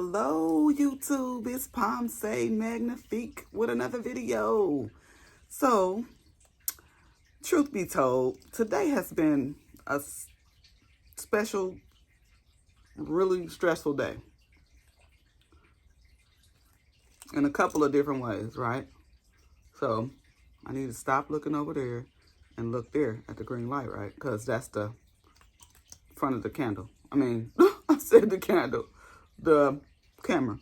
Hello YouTube, it's Say Magnifique with another video. So, truth be told, today has been a special, really stressful day. In a couple of different ways, right? So, I need to stop looking over there and look there at the green light, right? Because that's the front of the candle. I said the candle. The camera.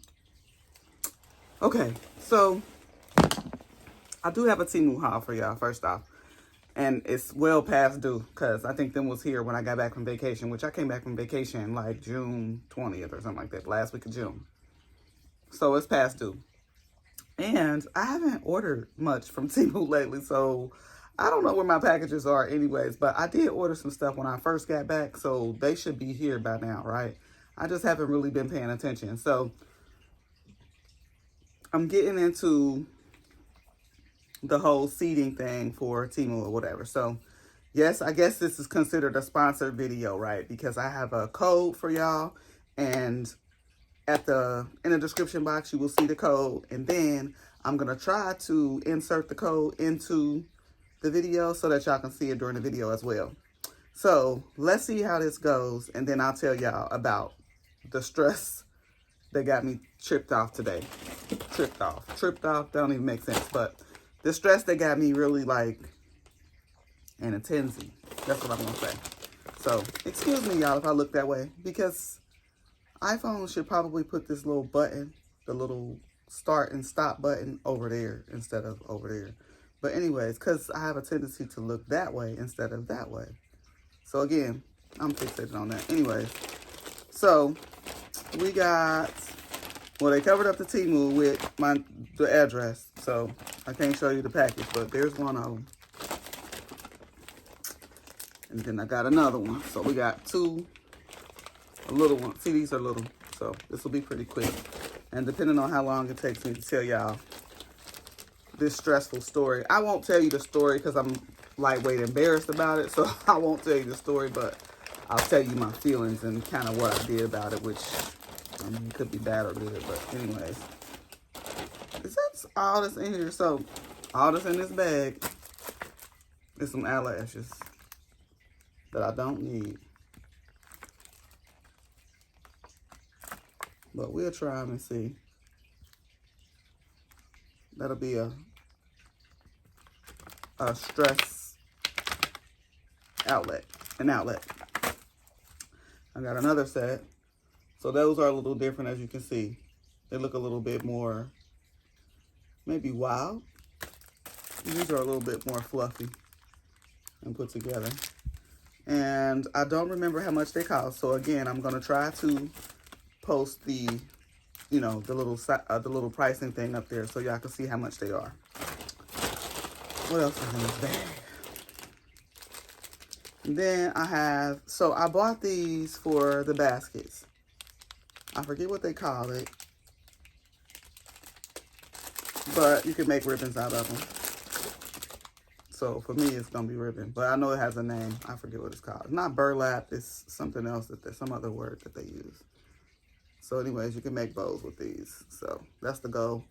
Okay, so I do have a Temu haul for y'all, first off. And it's well past due because I think them was here when I got back from vacation, which I came back from vacation like June 20th or something like that, last week of June. So it's past due. And I haven't ordered much from Temu lately, so I don't know where my packages are anyways, but I did order some stuff when I first got back, so they should be here by now, right? I just haven't really been paying attention. So I'm getting into the whole seating thing for Temu or whatever. So yes, I guess this is considered a sponsored video, right? Because I have a code for y'all, and in the description box, you will see the code. And then I'm going to try to insert the code into the video so that y'all can see it during the video as well. So let's see how this goes. And then I'll tell y'all about the stress that got me tripped off today. Tripped off. That don't even make sense. But the stress that got me really like in a tensy. That's what I'm going to say. So excuse me, y'all, if I look that way. Because iPhone should probably put this little button, the little start and stop button over there instead of over there. But anyways, because I have a tendency to look that way instead of that way. So again, I'm fixated on that. Anyways, so we got, well, they covered up the Temu with the address. So I can't show you the package, but there's one of them. And then I got another one. So we got two, a little one. See, these are little. So this will be pretty quick. And depending on how long it takes me to tell y'all this stressful story. I won't tell you the story because I'm lightweight embarrassed about it. So I won't tell you the story, but I'll tell you my feelings and kind of what I did about it, which could be bad or good. But anyways, is that all that's in here? So all that's in this bag is some eyelashes that I don't need. But we'll try them and see. That'll be a stress outlet, an outlet. I got another set. So those are a little different, as you can see. They look a little bit more, maybe wild. These are a little bit more fluffy and put together. And I don't remember how much they cost. So again, I'm gonna try to post the, you know, the little pricing thing up there so y'all can see how much they are. What else is in this bag? And then I bought these for the baskets. I forget what they call it, but you can make ribbons out of them. So for me, it's gonna be ribbon, but I know it has a name. I forget what it's called. It's not burlap. It's something else some other word that they use. So anyways, you can make bows with these. So that's the goal.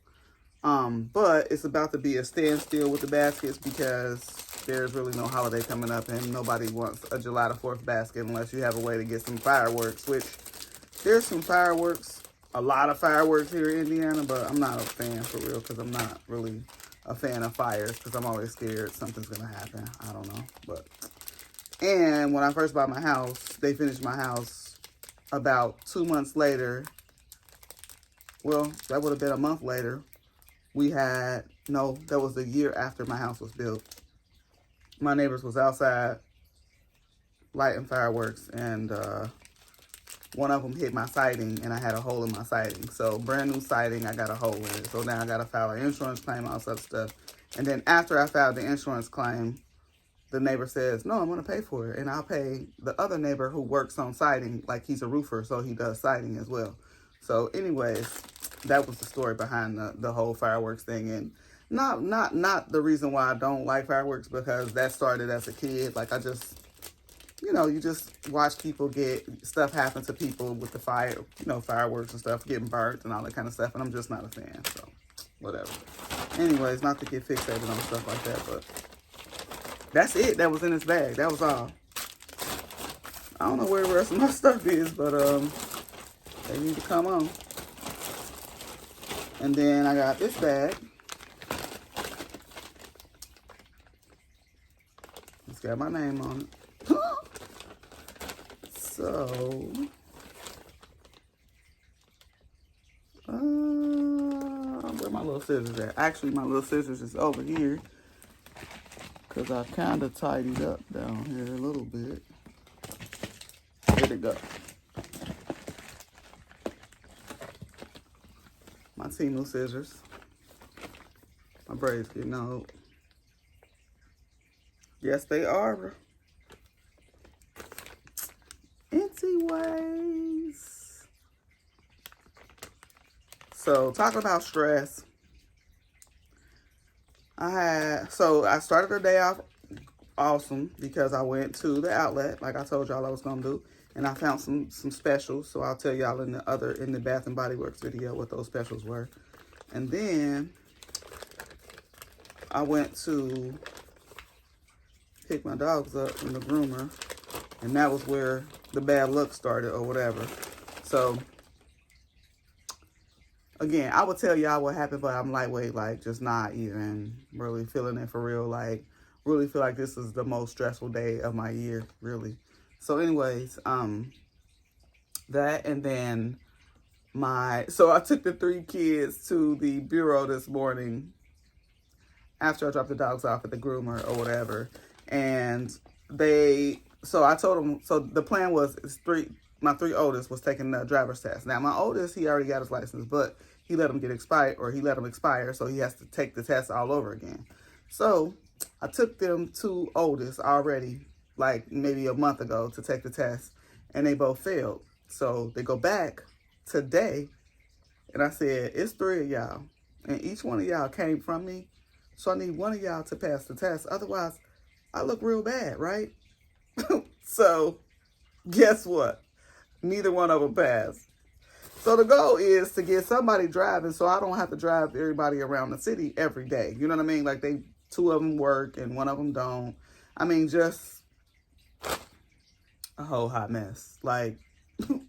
But it's about to be a standstill with the baskets because there's really no holiday coming up and nobody wants a July the 4th basket unless you have a way to get some fireworks, which there's some fireworks, a lot of fireworks here in Indiana, but I'm not a fan for real because I'm not really a fan of fires because I'm always scared something's going to happen. I don't know. And when I first bought my house, they finished my house about 2 months later. Well, that would have been a month later. That was the year after my house was built. My neighbors was outside lighting fireworks, and one of them hit my siding, and I had a hole in my siding. So brand new siding, I got a hole in it. So now I got to file an insurance claim, all that stuff. And then after I filed the insurance claim, the neighbor says, no, I'm going to pay for it. And I'll pay the other neighbor who works on siding, like he's a roofer, so he does siding as well. So anyways, that was the story behind the whole fireworks thing. And not the reason why I don't like fireworks, because that started as a kid. Like, I just you know, you just watch people get stuff happen to people with the fire, you know, fireworks and stuff, getting burnt and all that kind of stuff. And I'm just not a fan, so whatever. Anyways, not to get fixated on stuff like that, but that's it. That was in this bag. That was all. I don't know where the rest of my stuff is, but they need to come on. And then I got this bag. It's got my name on it. So, where my little scissors at? Actually, my little scissors is over here because I kind of tidied up down here a little bit. There they go. My Temu scissors. My braids getting old. Yes, they are. Anyways. So, talking about stress. I started the day off awesome because I went to the outlet, like I told y'all I was gonna do. And I found some specials, so I'll tell y'all in the Bath and Body Works video what those specials were. And then I went to pick my dogs up from the groomer, and that was where the bad luck started or whatever. So again, I would tell y'all what happened, but I'm lightweight, like just not even really feeling it for real. Like really feel like this is the most stressful day of my year, really. So anyways, that, and then so I took the 3 kids to the bureau this morning after I dropped the dogs off at the groomer or whatever. And so I told them, so the plan was, my 3 oldest was taking the driver's test. Now my oldest, he already got his license, but he let him expire, so he has to take the test all over again. So I took them 2 oldest already, like maybe a month ago, to take the test, and they both failed. So they go back today, and I said, it's 3 of y'all, and each one of y'all came from me, so I need one of y'all to pass the test. Otherwise, I look real bad, right? So guess what? Neither one of them passed. So the goal is to get somebody driving so I don't have to drive everybody around the city every day. You know what I mean? Like 2 of them work and 1 of them don't. I mean, just a whole hot mess. Like,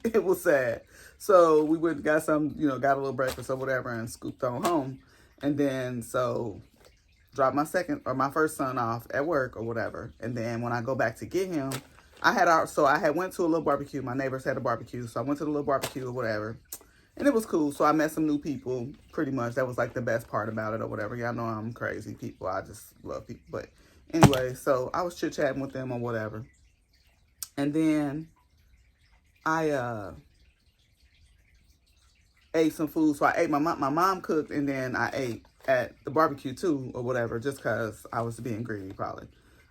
it was sad. So we went and got some, got a little breakfast or whatever and scooped on home. And then, so dropped my first son off at work or whatever. And then when I go back to get him, I had went to a little barbecue. My neighbors had a barbecue. So I went to the little barbecue or whatever. And it was cool. So I met some new people, pretty much. That was like the best part about it or whatever. Y'all know I'm crazy people. I just love people. But anyway, so I was chit-chatting with them or whatever. And then I ate some food. So I ate, my mom cooked, and then I ate at the barbecue too or whatever, just because I was being greedy probably.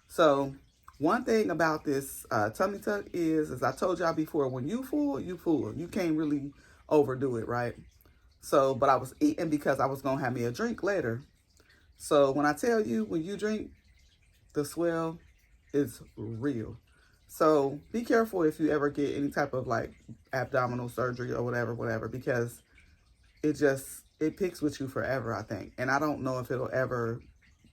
So one thing about this tummy tuck is, as I told y'all before, when you full, you full. You can't really overdo it, right? So, but I was eating because I was going to have me a drink later. So when I tell you, when you drink, the swell is real. So be careful if you ever get any type of like abdominal surgery or whatever, because it picks with you forever, I think. And I don't know if it'll ever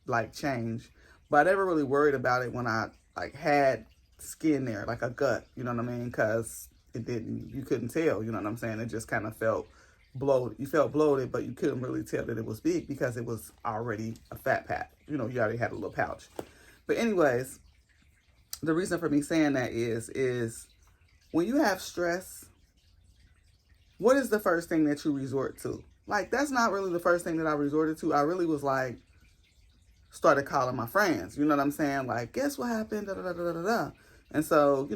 like change, but I never really worried about it when I like had skin there, like a gut, you know what I mean? Cause you couldn't tell, you know what I'm saying? It just kind of felt bloated. You felt bloated, but you couldn't really tell that it was big because it was already a fat pack. You already had a little pouch. But anyways, the reason for me saying that is when you have stress, what is the first thing that you resort to? Like, that's not really the first thing that I resorted to. I really was like, started calling my friends. You know what I'm saying? Like, guess what happened? Da, da, da, da, da, da. And so,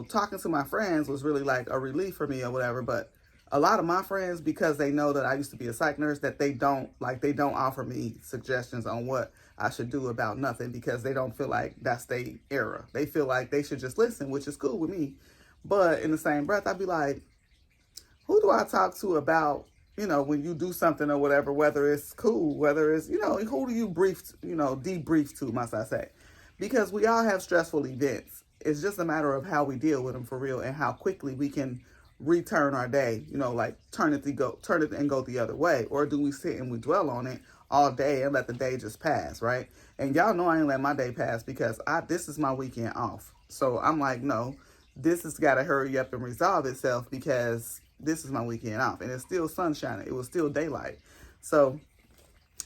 talking to my friends was really like a relief for me or whatever. But a lot of my friends, because they know that I used to be a psych nurse, that they don't offer me suggestions on what I should do about nothing, because they don't feel like that's their era. They feel like they should just listen, which is cool with me. But in the same breath, I'd be like, who do I talk to about, when you do something or whatever, whether it's cool, whether it's, who do you debrief to, must I say? Because we all have stressful events. It's just a matter of how we deal with them for real and how quickly we can return our day, you know, like turn it and go the other way. Or do we sit and we dwell on it all day and let the day just pass, right? And y'all know I ain't let my day pass because this is my weekend off. So I'm like, no, this has got to hurry up and resolve itself because this is my weekend off. And it's still sunshine. It was still daylight. So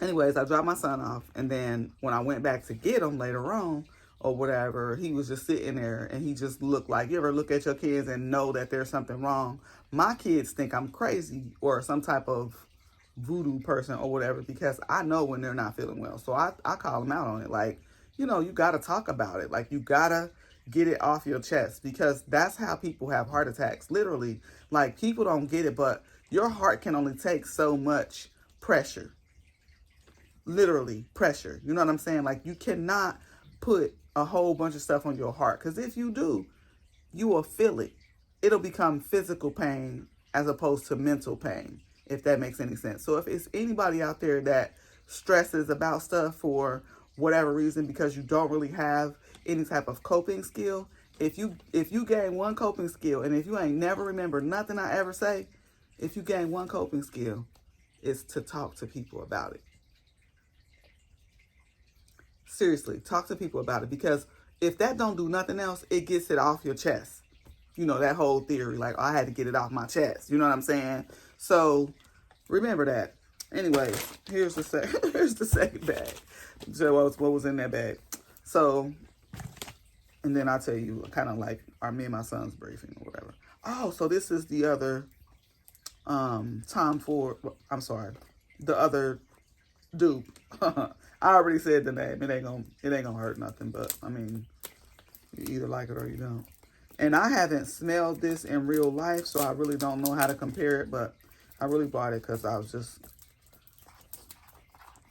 anyways, I dropped my son off. And then when I went back to get him later on, or whatever, he was just sitting there and he just looked like, you ever look at your kids and know that there's something wrong? My kids think I'm crazy or some type of voodoo person or whatever because I know when they're not feeling well. So I call them out on it. Like, you know, you got to talk about it. Like, you got to get it off your chest because that's how people have heart attacks. Literally, like, people don't get it, but your heart can only take so much pressure. Literally, pressure. You know what I'm saying? Like, you cannot put a whole bunch of stuff on your heart because if you do, you will feel it. It'll become physical pain as opposed to mental pain, if that makes any sense. So if it's anybody out there that stresses about stuff for whatever reason because you don't really have any type of coping skill, if you gain one coping skill, and if you ain't never remember nothing I ever say, if you gain one coping skill, it's to talk to people about it. Seriously, talk to people about it because if that don't do nothing else, it gets it off your chest. You know, that whole theory, like, I had to get it off my chest. You know what I'm saying? So remember that. Anyways, here's the second bag. So what was in that bag? So, and then I'll tell you kind of like me and my son's briefing or whatever. Oh, so this is the other Tom Ford. I'm sorry, the other dupe. I already said the name. It ain't gonna hurt nothing. But I mean, you either like it or you don't. And I haven't smelled this in real life, so I really don't know how to compare it. But I really bought it because I was just,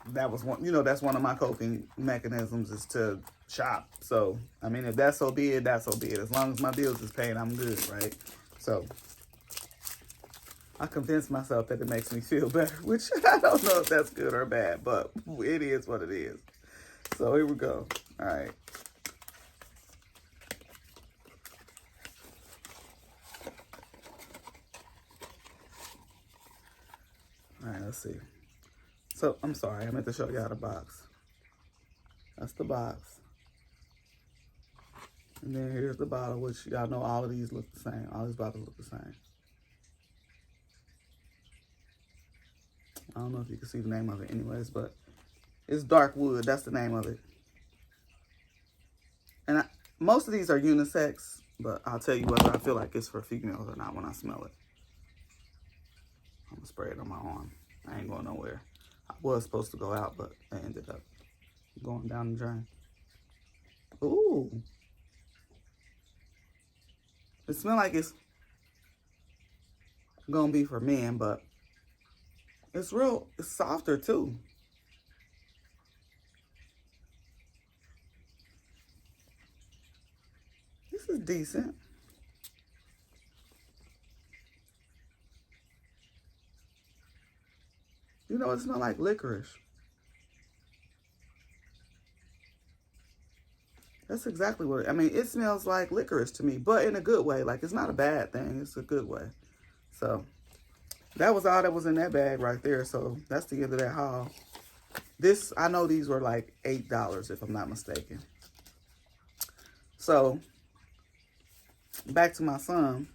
that was one. You know, that's one of my coping mechanisms is to shop. So I mean, if that's so be it, that's so be it. As long as my bills is paid, I'm good, right? So I convinced myself that it makes me feel better, which I don't know if that's good or bad, but it is what it is. So here we go. All right. All right, let's see. So I'm sorry, I meant to show y'all the box. That's the box. And then here's the bottle, which y'all know all of these look the same. All these bottles look the same. I don't know if you can see the name of it anyways, but it's dark wood. That's the name of it. And most of these are unisex, but I'll tell you whether I feel like it's for females or not when I smell it. I'm going to spray it on my arm. I ain't going nowhere. I was supposed to go out, but I ended up going down the drain. Ooh. It smells like it's going to be for men, but it's softer too. This is decent. You know, it smells like licorice. That's exactly what, I mean, it smells like licorice to me, but in a good way. Like, it's not a bad thing. It's a good way. So that was all that was in that bag right there. So that's the end of that haul. This, I know these were like $8 if I'm not mistaken. So back to my son.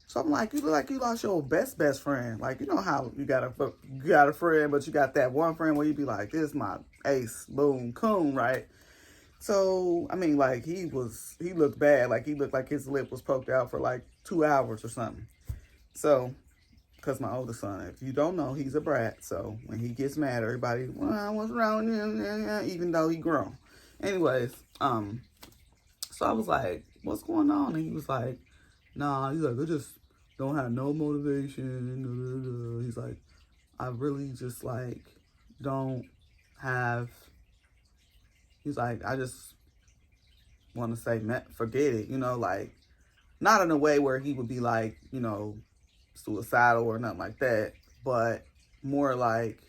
So I'm like, you look like you lost your best friend. Like, you know how you got a friend, but you got that one friend where you be like, this is my ace, boom, coon, right? So, I mean, like, he looked bad. Like, he looked like his lip was poked out for like 2 hours or something. So, because my oldest son, if you don't know, he's a brat. So, when he gets mad, everybody, well, what's wrong with him? Even though he grown. Anyways, so I was like, what's going on? And he was like, nah, he's like, I just don't have no motivation. He's like, I really just like don't have, he's like, I just want to say, forget it, you know, like, not in a way where he would be like, you know, suicidal or nothing like that, but more like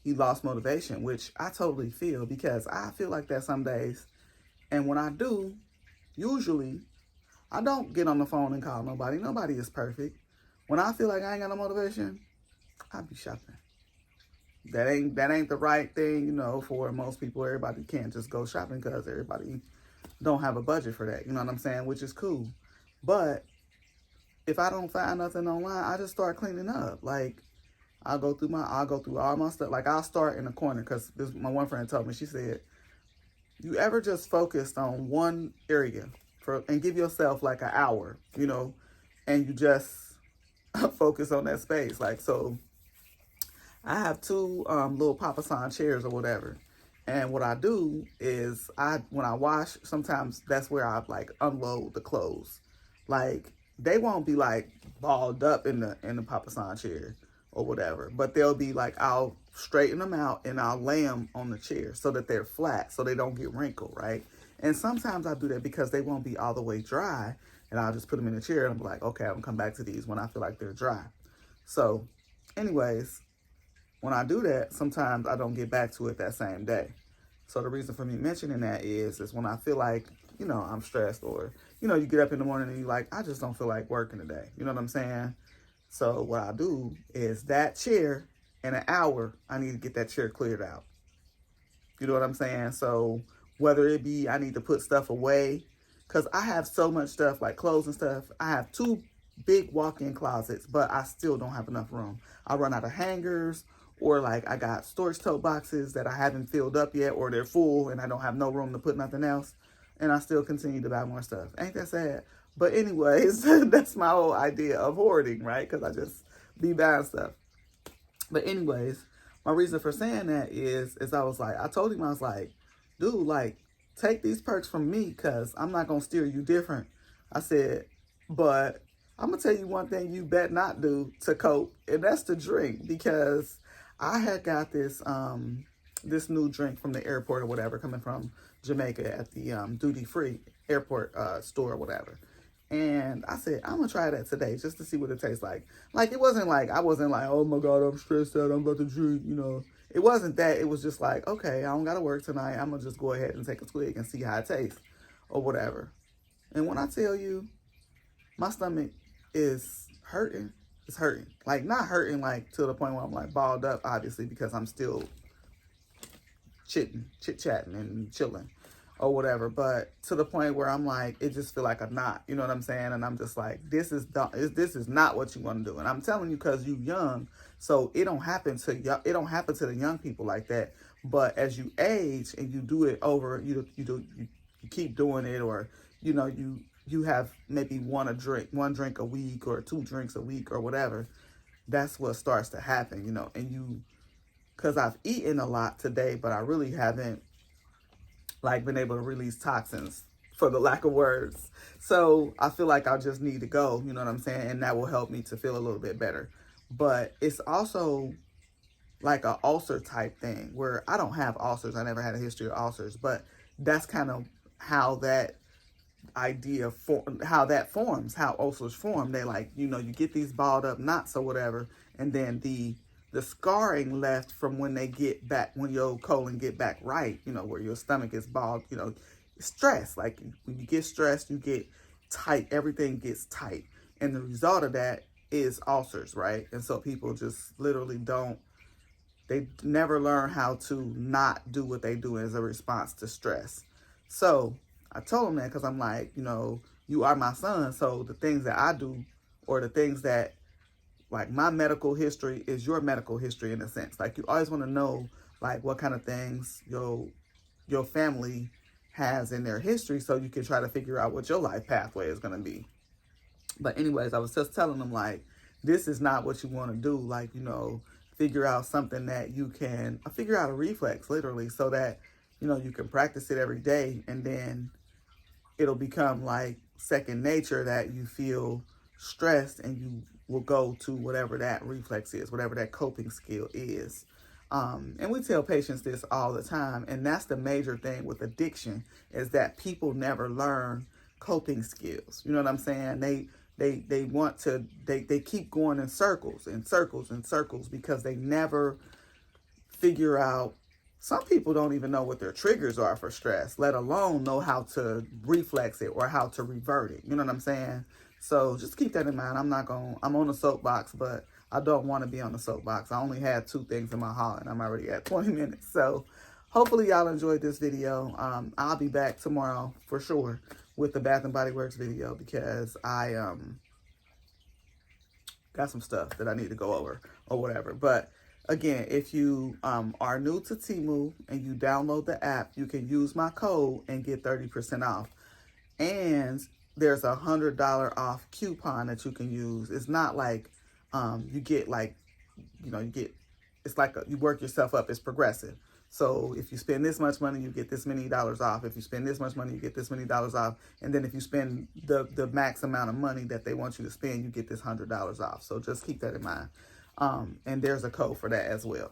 he lost motivation, which I totally feel because I feel like that some days. And when I do, usually I don't get on the phone and call nobody. Nobody is perfect. When I feel like I ain't got no motivation, I be shopping. That ain't the right thing, for most people. Everybody can't just go shopping because everybody don't have a budget for that. You know what I'm saying? Which is cool. But if I don't find nothing online, I just start cleaning up. Like I'll go through all my stuff. Like I'll start in the corner because my one friend told me, she said, you ever just focused on one area and give yourself like an hour, and you just focus on that space. Like, so I have two little Papasan chairs or whatever. And what I do is when I wash, sometimes that's where I like unload the clothes. Like they won't be like balled up in the Papasan chair or whatever, but they'll be like, I'll straighten them out and I'll lay them on the chair so that they're flat, so they don't get wrinkled, right? And sometimes I do that because they won't be all the way dry, and I'll just put them in the chair and I'm like, okay, I'm gonna come back to these when I feel like they're dry. So anyways, when I do that, sometimes I don't get back to it that same day. So the reason for me mentioning that is when I feel like, I'm stressed, or, you get up in the morning and you're like, I just don't feel like working today. You know what I'm saying? So what I do is that chair, in an hour, I need to get that chair cleared out. You know what I'm saying? So whether it be I need to put stuff away, because I have so much stuff like clothes and stuff. I have two big walk-in closets, but I still don't have enough room. I run out of hangers, or like I got storage tote boxes that I haven't filled up yet, or they're full and I don't have no room to put nothing else. And I still continue to buy more stuff. Ain't that sad? But anyways, that's my whole idea of hoarding, right? Because I just be buying stuff. But anyways, my reason for saying that is I told him, I was like, dude, like, take these perks from me because I'm not going to steer you different. I said, but I'm going to tell you one thing you bet not do to cope, and that's to drink, because I had got this this new drink from the airport or whatever, coming from Jamaica at the duty-free airport store or whatever. And I said, I'm going to try that today just to see what it tastes like. Like, it wasn't like, I wasn't like, oh my God, I'm stressed out, I'm about to drink, It wasn't that. It was just like, okay, I don't got to work tonight. I'm going to just go ahead and take a twig and see how it tastes or whatever. And when I tell you, my stomach is hurting, it's hurting. Like, not hurting like to the point where I'm like balled up, obviously, because I'm still chit-chatting and chilling or whatever, but to the point where I'm like, it just feel like a knot, you know what I'm saying? And I'm just like, this is not what you want to do. And I'm telling you, because you young, so it don't happen to the young people like that. But as you age and you do it over, you keep doing it, or you have maybe one drink a week or 2 drinks a week or whatever, that's what starts to happen, and because I've eaten a lot today, but I really haven't like been able to release toxins, for the lack of words. So I feel like I just need to go, you know what I'm saying? And that will help me to feel a little bit better. But it's also like an ulcer type thing where I don't have ulcers. I never had a history of ulcers, but that's kind of how that forms, how ulcers form. They like, you get these balled up knots or whatever, and then the scarring left from when your colon get back right, where your stomach is balled, stress. Like when you get stressed, you get tight, everything gets tight. And the result of that is ulcers, right? And so people just literally they never learn how to not do what they do as a response to stress. So I told him that because I'm like, you are my son. So the things that I do, or the things that, like, my medical history is your medical history in a sense. Like, you always want to know, like, what kind of things your family has in their history, so you can try to figure out what your life pathway is going to be. But anyways, I was just telling them, like, this is not what you want to do. Like, figure out something that you can, figure out a reflex, literally, so that, you can practice it every day, and then it'll become like second nature that you feel stressed and you will go to whatever that reflex is, whatever that coping skill is. And we tell patients this all the time, and that's the major thing with addiction, is that people never learn coping skills. You know what I'm saying? They want to, they keep going in circles and circles and circles because they never figure out some people don't even know what their triggers are for stress, let alone know how to reflex it or how to revert it. You know what I'm saying? So just keep that in mind. I'm on the soapbox, but I don't want to be on the soapbox. I only had 2 things in my haul and I'm already at 20 minutes. So hopefully y'all enjoyed this video. I'll be back tomorrow for sure with the Bath and Body Works video, because I got some stuff that I need to go over or whatever. But again, if you are new to Temu and you download the app, you can use my code and get 30% off. And there's a $100 off coupon that you can use. It's not like you get like, it's like you work yourself up. It's progressive. So if you spend this much money, you get this many dollars off. If you spend this much money, you get this many dollars off. And then if you spend the max amount of money that they want you to spend, you get this $100 off. So just keep that in mind. And there's a code for that as well.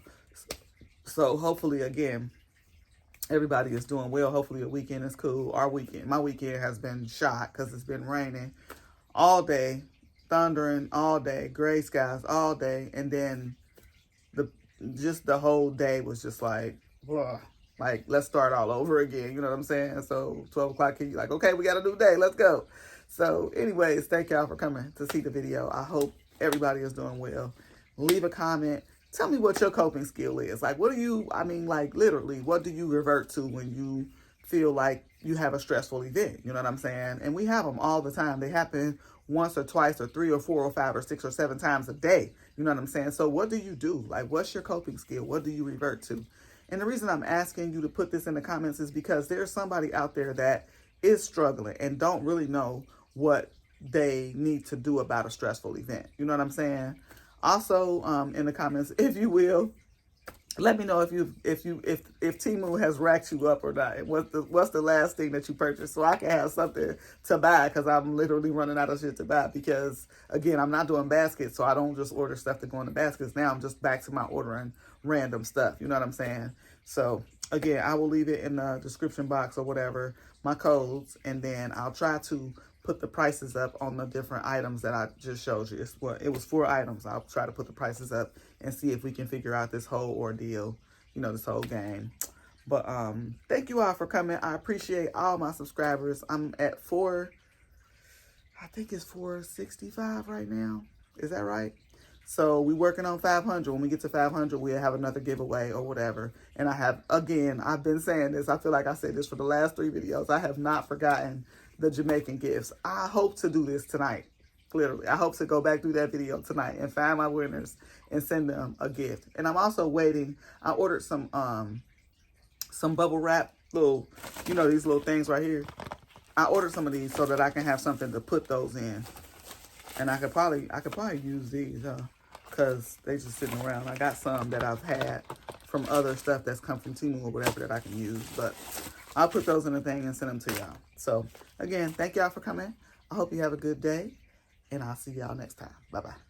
So hopefully, again, everybody is doing well. Hopefully the weekend is cool. My weekend has been shot because it's been raining all day, thundering all day, gray skies all day. And then the whole day was just like, blah, like, let's start all over again. You know what I'm saying? So 12 o'clock, you're like, okay, we got a new day. Let's go. So anyways, thank y'all for coming to see the video. I hope everybody is doing well. Leave a comment. Tell me what your coping skill is. Like, literally, what do you revert to when you feel like you have a stressful event? You know what I'm saying? And we have them all the time. They happen once or twice or 3 or 4 or 5 or 6 or 7 times a day. You know what I'm saying? So what do you do? Like, what's your coping skill? What do you revert to? And the reason I'm asking you to put this in the comments is because there's somebody out there that is struggling and don't really know what they need to do about a stressful event. You know what I'm saying? Also, in the comments, if you will, let me know if Temu has racked you up or not. What's the last thing that you purchased, so I can have something to buy, because I'm literally running out of shit to buy. Because again, I'm not doing baskets, so I don't just order stuff to go in the baskets. Now I'm just back to my ordering random stuff. You know what I'm saying? So again, I will leave it in the description box or whatever, my codes, and then I'll try to put the prices up on the different items that I just showed you. It was 4 items. I'll try to put the prices up and see if we can figure out this whole ordeal, this whole game. But thank you all for coming. I appreciate all my subscribers. I'm at I think it's 465 right now. Is that right? So we're working on 500. When we get to 500, we'll have another giveaway or whatever. And I've been saying this. I feel like I said this for the last 3 videos. I have not forgotten the Jamaican gifts. I hope to do this tonight. Literally, I hope to go back through that video tonight and find my winners and send them a gift. And I'm also waiting. I ordered some bubble wrap, these little things right here. I ordered some of these so that I can have something to put those in. And I could probably use these, because they just sitting around. I got some that I've had from other stuff that's come from Temu or whatever that I can use. But I'll put those in a thing and send them to y'all. So again, thank y'all for coming. I hope you have a good day, and I'll see y'all next time. Bye-bye.